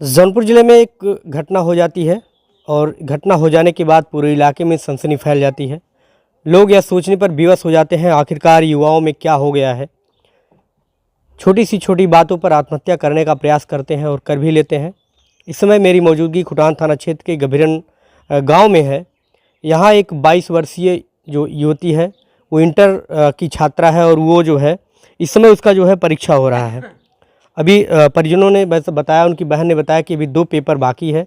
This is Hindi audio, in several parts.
जौनपुर ज़िले में एक घटना हो जाती है और घटना हो जाने के बाद पूरे इलाके में सनसनी फैल जाती है। लोग यह सोचने पर विवश हो जाते हैं आखिरकार युवाओं में क्या हो गया है। छोटी सी छोटी बातों पर आत्महत्या करने का प्रयास करते हैं और कर भी लेते हैं। इस समय मेरी मौजूदगी खुटान थाना क्षेत्र के गभीरन गांव में है। यहाँ एक 22 वर्षीय जो युवती है वो इंटर की छात्रा है और वो जो है इस समय उसका जो है परीक्षा हो रहा है। अभी परिजनों ने वैसे बताया, उनकी बहन ने बताया कि अभी 2 पेपर बाकी है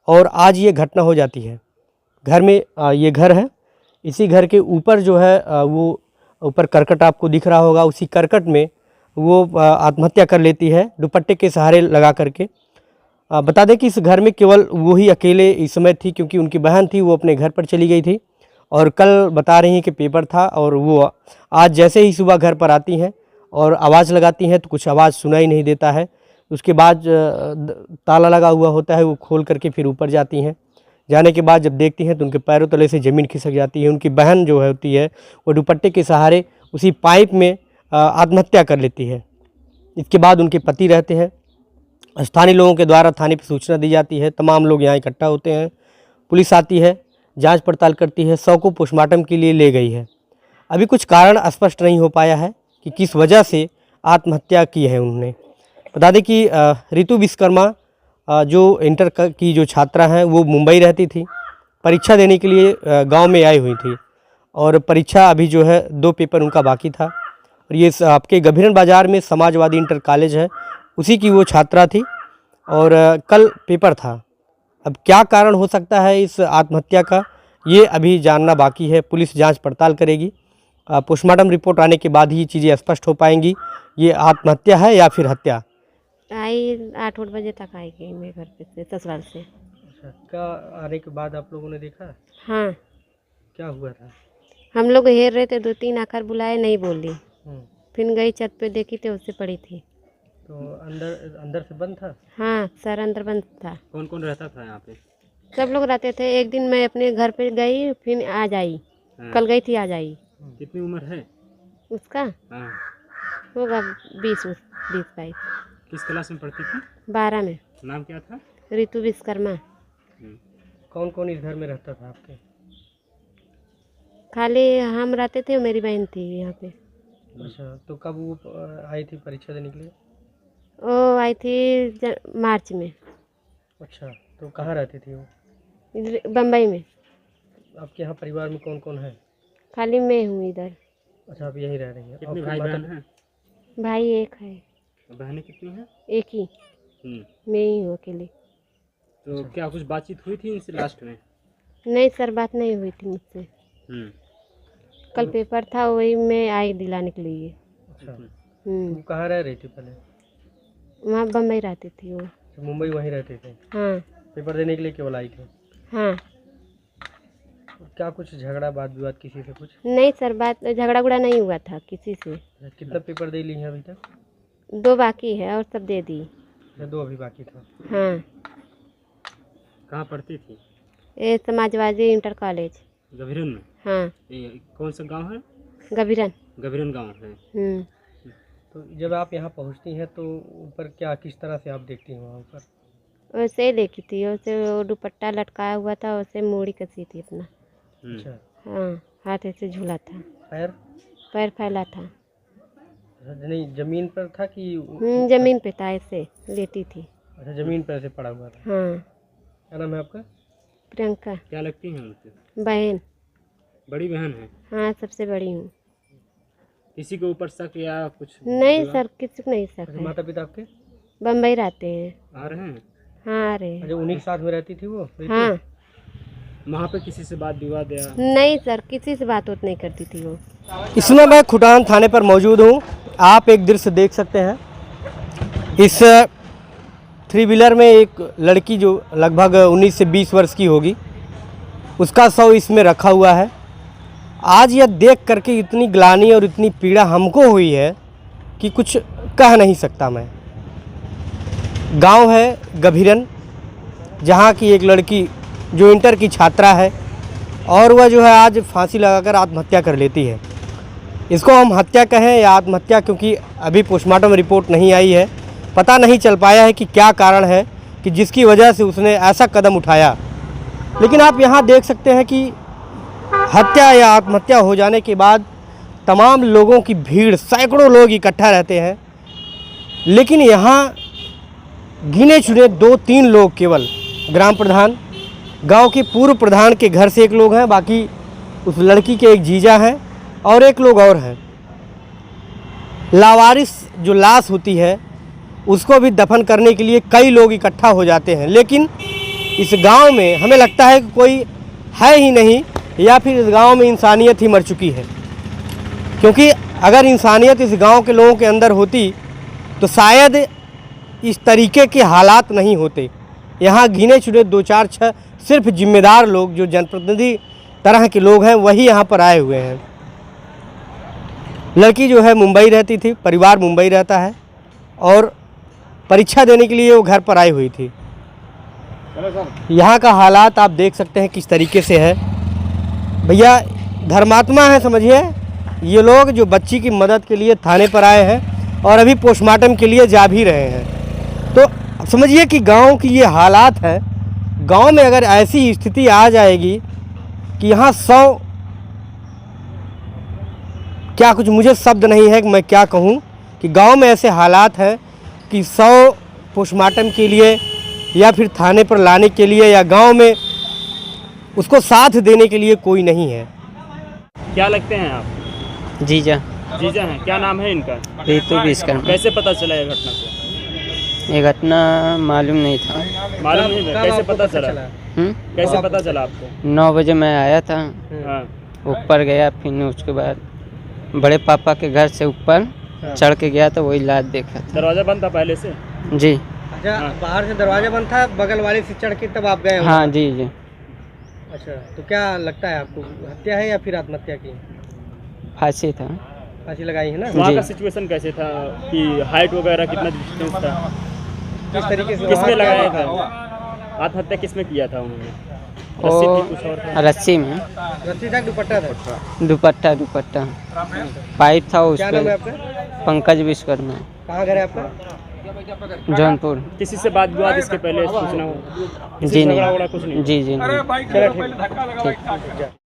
और आज ये घटना हो जाती है। घर में ये घर है, इसी घर के ऊपर जो है वो ऊपर करकट आपको दिख रहा होगा, उसी करकट में वो आत्महत्या कर लेती है दुपट्टे के सहारे लगा करके। बता दें कि इस घर में केवल वो ही अकेले इस समय थी, क्योंकि उनकी बहन थी वो अपने घर पर चली गई थी और कल बता रही हैं कि पेपर था और वो आज जैसे ही सुबह घर पर आती हैं और आवाज़ लगाती हैं तो कुछ आवाज़ सुनाई नहीं देता है। उसके बाद ताला लगा हुआ होता है, वो खोल करके फिर ऊपर जाती हैं। जाने के बाद जब देखती हैं तो उनके पैरों तले से ज़मीन खिसक जाती है। उनकी बहन जो है होती है वो दुपट्टे के सहारे उसी पाइप में आत्महत्या कर लेती है। इसके बाद उनके पति रहते हैं। स्थानीय लोगों के द्वारा थाने पर सूचना दी जाती है। तमाम लोग यहाँ इकट्ठा होते हैं। पुलिस आती है, जांच पड़ताल करती है, शव को पोस्टमार्टम के लिए ले गई है। अभी कुछ कारण स्पष्ट नहीं हो पाया है कि किस वजह से आत्महत्या की है उन्होंने। बता दें कि ऋतु विश्वकर्मा जो इंटर की जो छात्रा हैं वो मुंबई रहती थी, परीक्षा देने के लिए गांव में आई हुई थी और परीक्षा अभी जो है 2 पेपर उनका बाकी था। और ये आपके गभीरन बाज़ार में समाजवादी इंटर कॉलेज है, उसी की वो छात्रा थी और कल पेपर था। अब क्या कारण हो सकता है इस आत्महत्या का, ये अभी जानना बाकी है। पुलिस जांच पड़ताल करेगी। पोस्टमार्टम रिपोर्ट आने के बाद ही ये चीज़ें स्पष्ट हो पाएंगी, ये आत्महत्या है या फिर हत्या। आई 8-8 बजे तक आएगी मैं घर पे से ससुराल से। अच्छा, क्या आने के बाद आप लोगों ने देखा? हाँ, क्या हुआ था? हम लोग हेर रहे थे, 2-3 आकर बुलाए, नहीं बोली। हम्म, फिर गई छत पे, देखी तो उससे पड़ी थी। तो अंदर अंदर से बंद था? हाँ, सर अंदर बंद था। कौन कौन रहता था यहाँ पे? सब लोग रहते थे। एक दिन मैं अपने घर पे गई, फिर आज आई। कल गई थी, आज आई। कितनी उम्र है उसका हाँ। होगा 20-22। किस क्लास में पढ़ती थी? 12 में। नाम क्या था? ऋतु विश्वकर्मा। कौन कौन इस घर में रहता था आपके? खाली हम रहते थे, मेरी बहन थी यहाँ पे। अच्छा, तो कब वो आई थी परीक्षा देने के लिए? वो आई थी मार्च में। अच्छा, तो कहाँ रहती थी वो? बम्बई में। आपके यहाँ परिवार में कौन कौन है? खाली मैं हूँ इधर। अच्छा, आप यहीं रह रही हैं। कितने भाई बहन हैं? भाई एक है। बहनें कितनी हैं? एक ही, मैं ही हूँ अकेली। तो क्या कुछ बातचीत हुई थी इनसे लास्ट में? नहीं सर, बात नहीं हुई थी मुझसे। कल पेपर था, वही मैं आई दिलाने के लिए। अच्छा, वो कहाँ रह रही थी पहले? वहाँ बम्बई रहती थी वो। मुंबई वहीं रहते थे? हाँ। पेपर देने के लिए केवल आई थी? हाँ। क्या कुछ झगड़ा बात विवाद किसी से कुछ? नहीं सर, बात झगड़ा गुड़ा नहीं हुआ था किसी से। कितना पेपर दे ली हैं अभी तक? 2 बाकी है और सब दे दी। 2 अभी बाकी था। हाँ। कहाँ पढ़ती थी? ये समाजवादी इंटर कॉलेज गभीरन में? हाँ। ये कौन सा गांव है? गभीरन। गभीरन गांव है। तो जब आप यहाँ पहुँचती हैं तो ऊपर क्या किस तरह से आप देखती हैं वहाँ ऊपर? वैसे ही देखी थी, वैसे वो दुपट्टा लटकाया हुआ था, वैसे मूड़ी कसी थी अपना। अच्छा। हाँ, हाथ ऐसे झूला था। पैर फैला था। नहीं, जमीन पर था कि? जमीन पे था, ऐसे लेटी थी। अच्छा, जमीन पर ऐसे पड़ा हुआ था। हाँ। क्या नाम है आपका? प्रियंका। क्या लगती हैं उनकी? बहन। बड़ी बहन है? हाँ, सबसे बड़ी हूँ। किसी के ऊपर शक या कुछ? नहीं सर, किसी को नहीं शक है। माता पिता आपके बम्बई रहते हैं। आ रहे हैं? हाँ, आ रहे हैं। अच्छा, उन्हीं के साथ में रहती थी वो? हाँ। वहाँ पे किसी से बात विवाद या? नहीं सर, किसी से बात नहीं करती थी वो। इसमें मैं खुटान थाने पर मौजूद हूँ। आप एक दृश्य देख सकते हैं। इस 3 व्हीलर में एक लड़की जो लगभग 19 से 20 वर्ष की होगी, उसका शव इसमें रखा हुआ है। आज यह देख करके इतनी ग्लानि और इतनी पीड़ा हमको हुई है कि कुछ कह नहीं सकता मैं। गांव है गभीरन, जहां की एक लड़की जो इंटर की छात्रा है और वह जो है आज फांसी लगाकर आत्महत्या कर लेती है। इसको हम हत्या कहें या आत्महत्या, क्योंकि अभी पोस्टमार्टम रिपोर्ट नहीं आई है, पता नहीं चल पाया है कि क्या कारण है कि जिसकी वजह से उसने ऐसा कदम उठाया। लेकिन आप यहाँ देख सकते हैं कि हत्या या आत्महत्या हो जाने के बाद तमाम लोगों की भीड़, सैकड़ों लोग इकट्ठा रहते हैं, लेकिन यहाँ गिने चुने 2-3 लोग केवल, ग्राम प्रधान, गांव के पूर्व प्रधान के घर से एक लोग हैं, बाकी उस लड़की के एक जीजा हैं और एक लोग और हैं। लावारिस जो लाश होती है उसको भी दफन करने के लिए कई लोग इकट्ठा हो जाते हैं, लेकिन इस गांव में हमें लगता है कि कोई है ही नहीं, या फिर इस गांव में इंसानियत ही मर चुकी है। क्योंकि अगर इंसानियत इस गांव के लोगों के अंदर होती तो शायद इस तरीके के हालात नहीं होते। यहाँ गिने चुने 2-4-6 सिर्फ जिम्मेदार लोग जो जनप्रतिनिधि तरह के लोग हैं वही यहाँ पर आए हुए हैं। लड़की जो है मुंबई रहती थी, परिवार मुंबई रहता है और परीक्षा देने के लिए वो घर पर आई हुई थी। यहाँ का हालात आप देख सकते हैं किस तरीके से है। भैया धर्मात्मा है समझिए, ये लोग जो बच्ची की मदद के लिए थाने पर आए हैं और अभी पोस्टमार्टम के लिए जा भी रहे हैं। तो समझिए कि गांव की ये हालात है। गांव में अगर ऐसी स्थिति आ जाएगी कि यहाँ 100 क्या कुछ, मुझे शब्द नहीं है कि मैं क्या कहूँ, कि गांव में ऐसे हालात हैं कि 100 पोस्टमार्टम के लिए या फिर थाने पर लाने के लिए या गांव में उसको साथ देने के लिए कोई नहीं है। क्या लगते हैं आप? जीजा जीजा हैं, क्या नाम है इनका? ऋतु विश्वकर्मा। कैसे पता चला ये घटना को? ये घटना मालूम नहीं था। मालूम नहीं था, कैसे पता चला? कैसे पता चला आपको? 9 बजे मैं आया था, हाँ। ऊपर गया, फिर उसके बाद बड़े पापा के घर से ऊपर चढ़ के गया तो वही लाश देखा था। दरवाजा बंद था पहले से? जी अच्छा, बाहर से दरवाजा बंद था, बगल वाले से चढ़ के तब आप गए? हाँ जी जी। अच्छा, तो क्या लगता है आपको, हत्या है या फिर आत्महत्या की? फांसी था। फांसी लगाई है ना? वहाँ का सिचुएशन कैसे था कि हाइट वगैरह कितना डिस्टेंस था, किस तरीके से किसमें लगाया था? आत्महत्या किसमें किया था उन्होंने? रस्सी थी, कुछ और था? रस्सी में। रस्सी था, दुपट्टा था? दुपट्टा पाइप था उस क्या नाम है पर। आपका? पंकज विश्वकर्मा। कहाँ घर है आपका? जौनपुर। किसी से बात विवाद इसके पहले सूचना हो? जी झगड़ा वगड़ा कुछ नहीं। नहीं? जी जी नहीं। चलो ठीक।